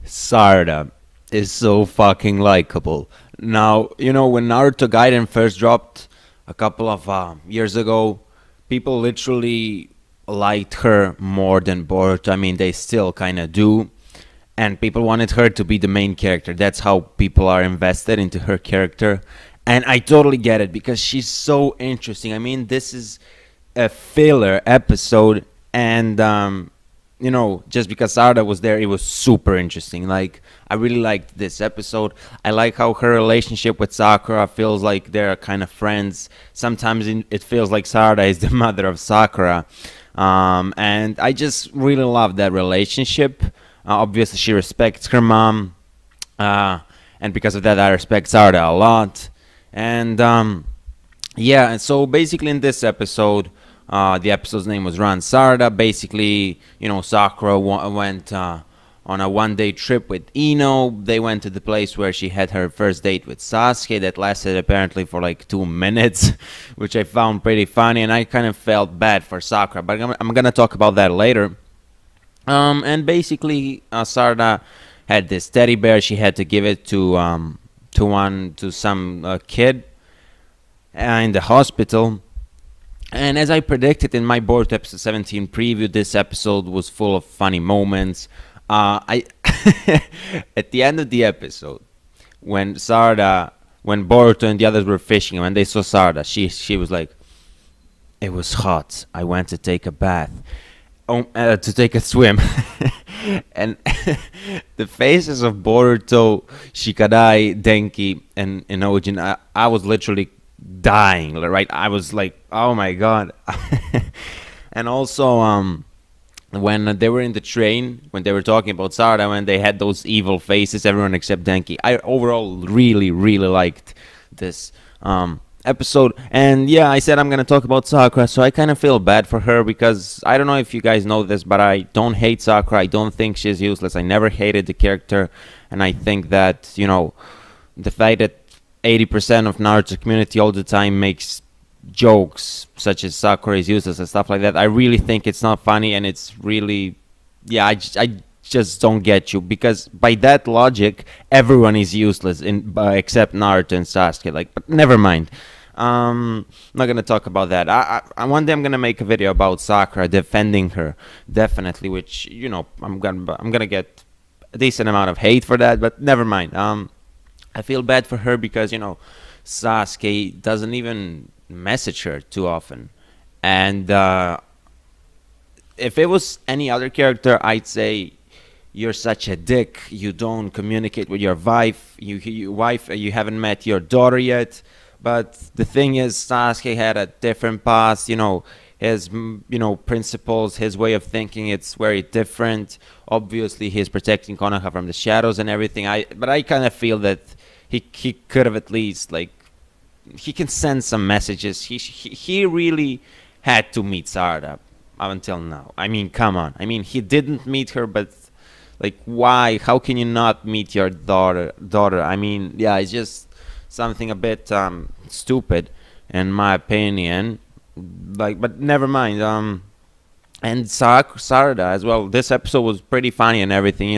Sarda is so fucking likable. Now, when Naruto Gaiden first dropped a couple of years ago, people literally liked her more than Boruto. I mean, they still kind of do. And people wanted her to be the main character. That's how people are invested into her character. And I totally get it because she's so interesting. I mean, this is a filler episode, and just because Sarda was there, it was super interesting. Like, I really liked this episode. I like how her relationship with Sakura feels like they're kind of friends. Sometimes it feels like Sarda is the mother of Sakura, and I just really love that relationship. Obviously, she respects her mom, and because of that, I respect Sarda a lot. And yeah, and so basically in this episode, the episode's name was Run Sarda. Basically, Sakura went on a one-day trip with Ino. They went to the place where she had her first date with Sasuke. That lasted apparently for like 2 minutes, which I found pretty funny, and I kind of felt bad for Sakura. But I'm gonna talk about that later. And basically, Sarda had this teddy bear. She had to give it to some kid in the hospital. And as I predicted in my Boruto episode 17 preview, this episode was full of funny moments. I At the end of the episode, when Boruto and the others were fishing, when they saw Sarda, she was like, "It was hot. I went to take a bath, to take a swim." And the faces of Boruto, Shikadai, Denki, and Ojin, I was literally dying, right? I was like, oh my god. And also, when they were in the train, when they were talking about Sarda, when they had those evil faces, everyone except Denki, I overall really, really liked this episode. And yeah, I said I'm gonna talk about Sakura, so I kind of feel bad for her because I don't know if you guys know this, but I don't hate Sakura. I don't think she's useless. I never hated the character, and I think that the fact that 80% of Naruto community all the time makes jokes such as Sakura is useless and stuff like that, I really think it's not funny, and it's really, yeah, I just don't get you, because by that logic everyone is useless except Naruto and Sasuke. Like, but never mind. I'm not gonna talk about that. I one day I'm gonna make a video about Sakura, defending her, definitely, which I'm gonna get a decent amount of hate for that, but never mind. I feel bad for her because Sasuke doesn't even message her too often, and if it was any other character, I'd say, "You're such a dick. You don't communicate with your wife. You haven't met your daughter yet." But the thing is, Sasuke had a different past. His principles, his way of thinking, it's very different. Obviously, he's protecting Konoha from the shadows and everything. But I kind of feel that he could have at least, like, he can send some messages. He really had to meet Sarda up until now. I mean, come on. I mean, he didn't meet her, but like, why? How can you not meet your daughter? I mean, yeah, it's just something a bit stupid, in my opinion. Like, but never mind. And Sarda as well. This episode was pretty funny and everything.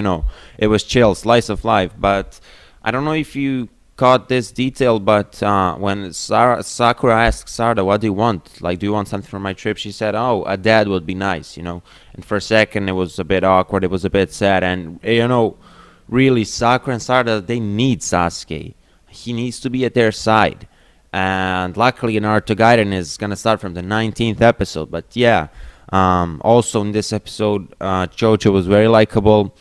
It was chill, slice of life. But I don't know if you caught this detail, but when Sakura asked Sarda, "What do you want? Like, do you want something from my trip?" She said, "Oh, a dad would be nice." And for a second, it was a bit awkward. It was a bit sad. And really, Sakura and Sarda, they need Sasuke. He needs to be at their side. And luckily, Naruto Gaiden is gonna start from the 19th episode. But yeah, also in this episode, Chocho was very likable.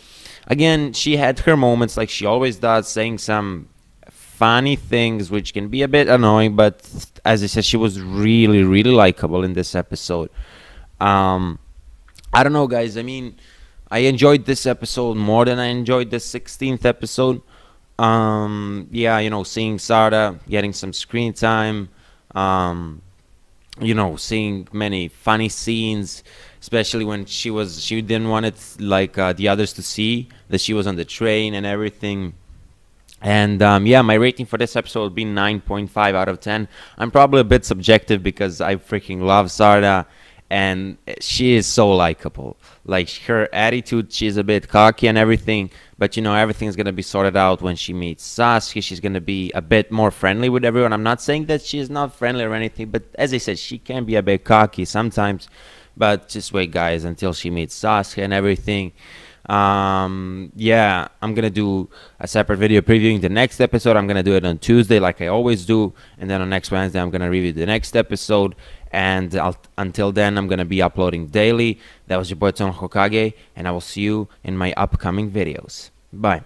Again, she had her moments, like she always does, saying some funny things which can be a bit annoying, but as I said, she was really, really likable in this episode. I don't know, guys. I mean, I enjoyed this episode more than I enjoyed the 16th episode. Yeah, seeing Sarda getting some screen time, seeing many funny scenes, especially when she didn't want it, like, the others to see that she was on the train and everything. And yeah, my rating for this episode would be 9.5 out of 10. I'm probably a bit subjective because I freaking love Sarda, and she is so likable. Like her attitude, she's a bit cocky and everything, but you know everything's gonna be sorted out when she meets Sasuke. She's gonna be a bit more friendly with everyone. I'm not saying that she's not friendly or anything, but as I said, she can be a bit cocky sometimes. But just wait, guys, until she meets Sasuke and everything. Yeah, I'm gonna do a separate video previewing the next episode. I'm gonna do it on Tuesday like I always do, and then on next Wednesday I'm gonna review the next episode. And until then, I'm gonna be uploading daily. That was your boy Ton Hokage, and I will see you in my upcoming videos. Bye.